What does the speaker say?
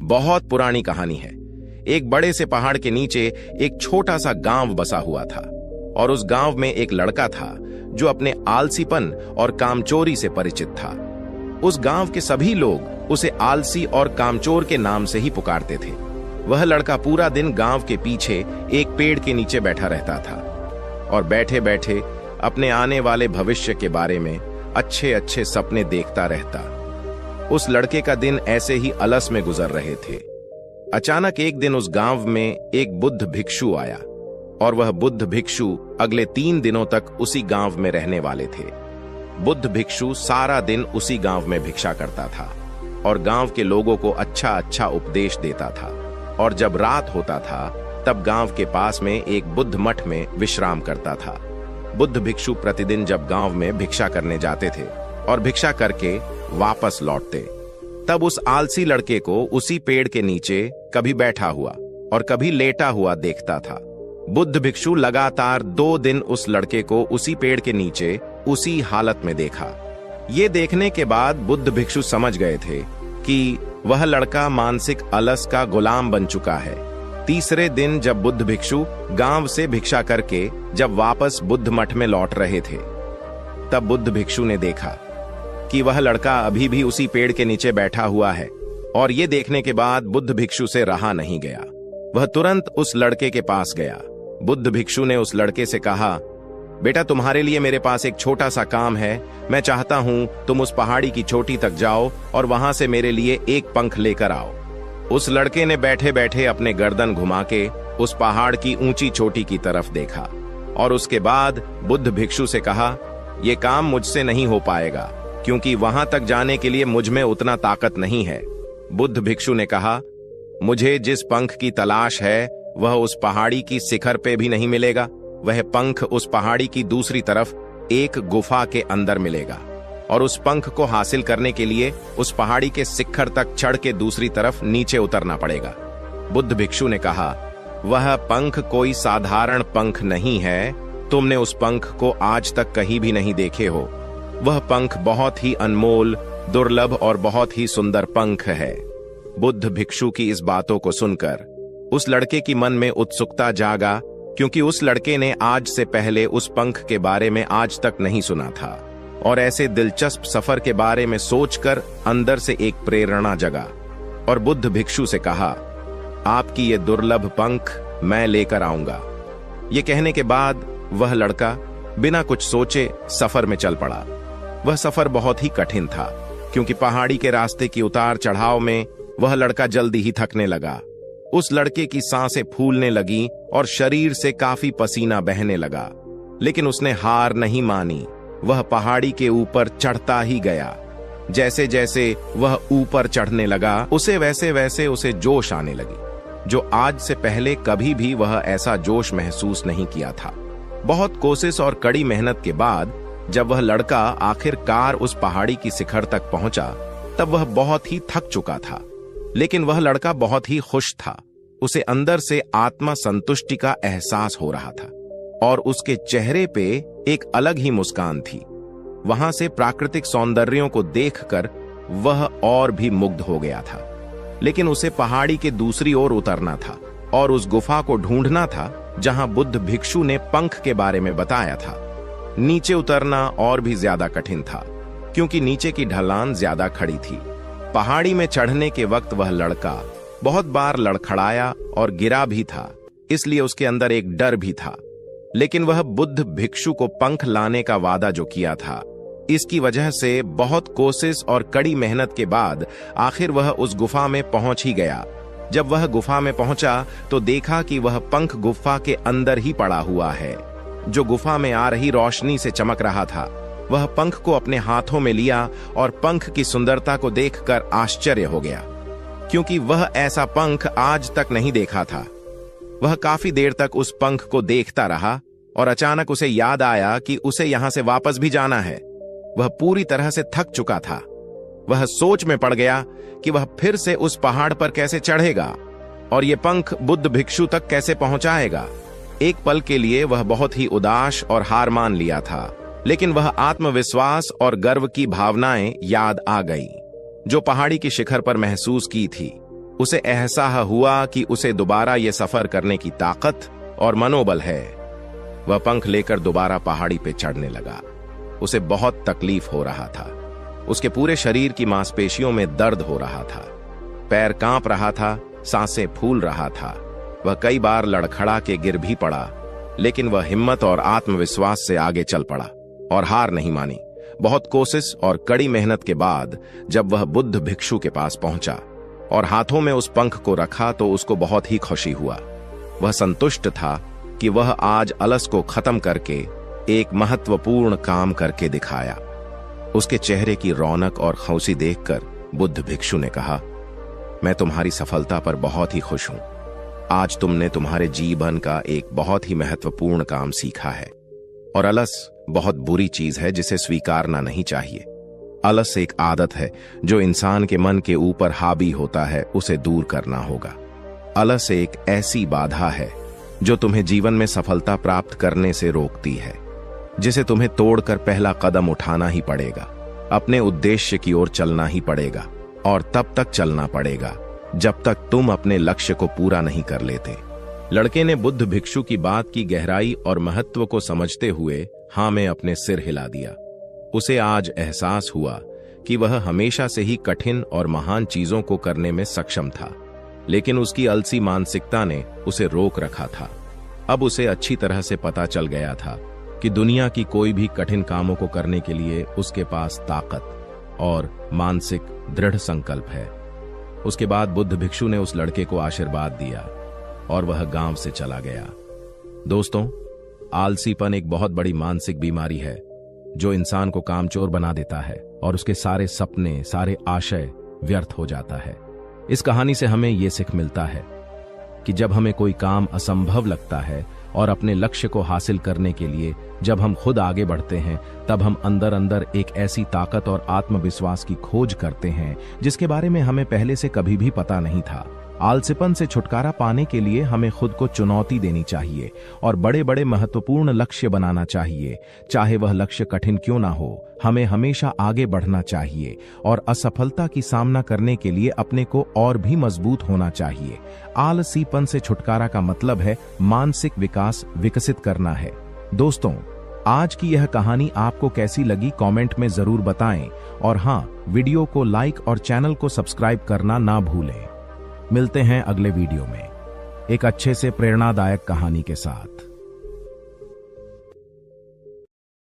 बहुत पुरानी कहानी है। एक बड़े से पहाड़ के नीचे एक छोटा सा गांव बसा हुआ था और उस गांव में एक लड़का था जो अपने आलसीपन और कामचोरी से परिचित था। उस गांव के सभी लोग उसे आलसी और कामचोर के नाम से ही पुकारते थे। वह लड़का पूरा दिन गांव के पीछे एक पेड़ के नीचे बैठा रहता था और बैठे बैठे अपने आने वाले भविष्य के बारे में अच्छे अच्छे सपने देखता रहता। उस लड़के का दिन ऐसे ही अलस में गुजर रहे थे। अचानक एक दिन उस गांव में एक बुद्ध भिक्षु आया और वह बुद्ध भिक्षु अगले 3 दिनों तक उसी गांव में रहने वाले थे। बुद्ध भिक्षु सारा दिन उसी गांव में भिक्षा करता था और गांव के लोगों को अच्छा अच्छा उपदेश देता था। और जब रात होता था तब गांव के पास में एक बुद्ध मठ में विश्राम करता था। बुद्ध भिक्षु प्रतिदिन जब गांव में भिक्षा करने जाते थे और भिक्षा करके वापस लौटते, तब उस आलसी लड़के को उसी पेड़ के नीचे कभी बैठा हुआ और कभी लेटा हुआ देखता था। बुद्ध भिक्षु लगातार 2 दिन उस लड़के को उसी पेड़ के नीचे उसी हालत में देखा। ये देखने के बाद बुद्ध भिक्षु समझ गए थे कि वह लड़का मानसिक अलस का गुलाम बन चुका है। तीसरे दिन जब बुद्ध भिक्षु गांव से भिक्षा करके जब वापस बुद्ध मठ में लौट रहे थे, तब बुद्ध भिक्षु ने देखा कि वह लड़का अभी भी उसी पेड़ के नीचे बैठा हुआ है। और ये देखने के बाद बुद्ध भिक्षु से रहा नहीं गया। वह तुरंत उस लड़के के पास गया। बुद्ध भिक्षु ने उस लड़के से कहा, बेटा, तुम्हारे लिए मेरे पास एक छोटा सा काम है। मैं चाहता हूं तुम उस पहाड़ी की चोटी तक जाओ और वहां से मेरे लिए एक पंख लेकर आओ। उस लड़के ने बैठे बैठे अपने गर्दन घुमा के उस पहाड़ की ऊंची चोटी की तरफ देखा और उसके बाद बुद्ध भिक्षु से कहा, यह काम मुझसे नहीं हो पाएगा क्योंकि वहां तक जाने के लिए मुझ में उतना ताकत नहीं है। बुद्ध भिक्षु ने कहा, मुझे जिस पंख की तलाश है वह उस पहाड़ी की शिखर पे भी नहीं मिलेगा। वह पंख उस पहाड़ी की दूसरी तरफ एक गुफा के अंदर मिलेगा और उस पंख को हासिल करने के लिए उस पहाड़ी के शिखर तक चढ़ के दूसरी तरफ नीचे उतरना पड़ेगा। बुद्ध भिक्षु ने कहा, वह पंख कोई साधारण पंख नहीं है। तुमने उस पंख को आज तक कहीं भी नहीं देखे हो। वह पंख बहुत ही अनमोल, दुर्लभ और बहुत ही सुंदर पंख है। बुद्ध भिक्षु की इस बातों को सुनकर उस लड़के की मन में उत्सुकता जागा, क्योंकि उस लड़के ने आज से पहले उस पंख के बारे में आज तक नहीं सुना था और ऐसे दिलचस्प सफर के बारे में सोचकर अंदर से एक प्रेरणा जगा और बुद्ध भिक्षु से कहा, आपकी ये दुर्लभ पंख मैं लेकर आऊंगा। ये कहने के बाद वह लड़का बिना कुछ सोचे सफर में चल पड़ा। वह सफर बहुत ही कठिन था क्योंकि पहाड़ी के रास्ते की उतार चढ़ाव में वह लड़का जल्दी ही थकने लगा। उस लड़के की सांसें फूलने लगी और शरीर से काफी पसीना बहने लगा, लेकिन उसने हार नहीं मानी। वह पहाड़ी के ऊपर चढ़ता ही गया। जैसे जैसे वह ऊपर चढ़ने लगा उसे वैसे वैसे उसे जोश आने लगी, जो आज से पहले कभी भी वह ऐसा जोश महसूस नहीं किया था। बहुत कोशिश और कड़ी मेहनत के बाद जब वह लड़का आखिरकार उस पहाड़ी की शिखर तक पहुंचा, तब वह बहुत ही थक चुका था, लेकिन वह लड़का बहुत ही खुश था। उसे अंदर से आत्मा संतुष्टि का एहसास हो रहा था और उसके चेहरे पे एक अलग ही मुस्कान थी। वहां से प्राकृतिक सौंदर्यों को देखकर वह और भी मुग्ध हो गया था, लेकिन उसे पहाड़ी के दूसरी ओर उतरना था और उस गुफा को ढूंढना था जहां बुद्ध भिक्षु ने पंख के बारे में बताया था। नीचे उतरना और भी ज्यादा कठिन था क्योंकि नीचे की ढलान ज्यादा खड़ी थी। पहाड़ी में चढ़ने के वक्त वह लड़का बहुत बार लड़खड़ाया और गिरा भी था, इसलिए उसके अंदर एक डर भी था। लेकिन वह बुद्ध भिक्षु को पंख लाने का वादा जो किया था, इसकी वजह से बहुत कोशिश और कड़ी मेहनत के बाद आखिर वह उस गुफा में पहुंच ही गया। जब वह गुफा में पहुंचा तो देखा कि वह पंख गुफा के अंदर ही पड़ा हुआ है, जो गुफा में आ रही रोशनी से चमक रहा था। वह पंख को अपने हाथों में लिया और पंख की सुंदरता को देखकर आश्चर्य हो गया, क्योंकि वह ऐसा पंख आज तक नहीं देखा था। वह काफी देर तक उस पंख को देखता रहा और अचानक उसे याद आया कि उसे यहां से वापस भी जाना है। वह पूरी तरह से थक चुका था। वह सोच में पड़ गया कि वह फिर से उस पहाड़ पर कैसे चढ़ेगा और ये पंख बुद्ध भिक्षु तक कैसे पहुंचाएगा। एक पल के लिए वह बहुत ही उदास और हार मान लिया था, लेकिन वह आत्मविश्वास और गर्व की भावनाएं याद आ गई जो पहाड़ी की शिखर पर महसूस की थी। उसे एहसास हुआ कि उसे दोबारा ये सफर करने की ताकत और मनोबल है। वह पंख लेकर दोबारा पहाड़ी पे चढ़ने लगा। उसे बहुत तकलीफ हो रहा था। उसके पूरे शरीर की मांसपेशियों में दर्द हो रहा था, पैर कांप रहा था, सांसें फूल रहा था। वह कई बार लड़खड़ा के गिर भी पड़ा, लेकिन वह हिम्मत और आत्मविश्वास से आगे चल पड़ा और हार नहीं मानी। बहुत कोशिश और कड़ी मेहनत के बाद जब वह बुद्ध भिक्षु के पास पहुंचा और हाथों में उस पंख को रखा तो उसको बहुत ही खुशी हुआ। वह संतुष्ट था कि वह आज आलस को खत्म करके एक महत्वपूर्ण काम करके दिखाया। उसके चेहरे की रौनक और खुशी देखकर बुद्ध भिक्षु ने कहा, मैं तुम्हारी सफलता पर बहुत ही खुश हूं। आज तुमने तुम्हारे जीवन का एक बहुत ही महत्वपूर्ण काम सीखा है और आलस बहुत बुरी चीज है जिसे स्वीकारना नहीं चाहिए। आलस एक आदत है जो इंसान के मन के ऊपर हावी होता है, उसे दूर करना होगा। आलस एक ऐसी बाधा है जो तुम्हें जीवन में सफलता प्राप्त करने से रोकती है, जिसे तुम्हें तोड़कर पहला कदम उठाना ही पड़ेगा। अपने उद्देश्य की ओर चलना ही पड़ेगा और तब तक चलना पड़ेगा जब तक तुम अपने लक्ष्य को पूरा नहीं कर लेते। लड़के ने बुद्ध भिक्षु की बात की गहराई और महत्व को समझते हुए हाँ में अपने सिर हिला दिया। उसे आज एहसास हुआ कि वह हमेशा से ही कठिन और महान चीजों को करने में सक्षम था, लेकिन उसकी आलसी मानसिकता ने उसे रोक रखा था। अब उसे अच्छी तरह से पता चल गया था कि दुनिया की कोई भी कठिन कामों को करने के लिए उसके पास ताकत और मानसिक दृढ़ संकल्प है। उसके बाद बुद्ध भिक्षु ने उस लड़के को आशीर्वाद दिया और वह गांव से चला गया। दोस्तों, आलसीपन एक बहुत बड़ी मानसिक बीमारी है जो इंसान को कामचोर बना देता है और उसके सारे सपने, सारे आशय व्यर्थ हो जाता है। इस कहानी से हमें यह सीख मिलता है कि जब हमें कोई काम असंभव लगता है और अपने लक्ष्य को हासिल करने के लिए जब हम खुद आगे बढ़ते हैं, तब हम अंदर अंदर एक ऐसी ताकत और आत्मविश्वास की खोज करते हैं जिसके बारे में हमें पहले से कभी भी पता नहीं था। आलसीपन से छुटकारा पाने के लिए हमें खुद को चुनौती देनी चाहिए और बड़े बड़े महत्वपूर्ण लक्ष्य बनाना चाहिए। चाहे वह लक्ष्य कठिन क्यों ना हो, हमें हमेशा आगे बढ़ना चाहिए और असफलता की सामना करने के लिए अपने को और भी मजबूत होना चाहिए। आलसीपन से छुटकारा का मतलब है मानसिक विकास विकसित करना है। दोस्तों, आज की यह कहानी आपको कैसी लगी कमेंट में जरूर बताएं और हाँ, वीडियो को लाइक और चैनल को सब्सक्राइब करना ना भूलें। मिलते हैं अगले वीडियो में एक अच्छे से प्रेरणादायक कहानी के साथ।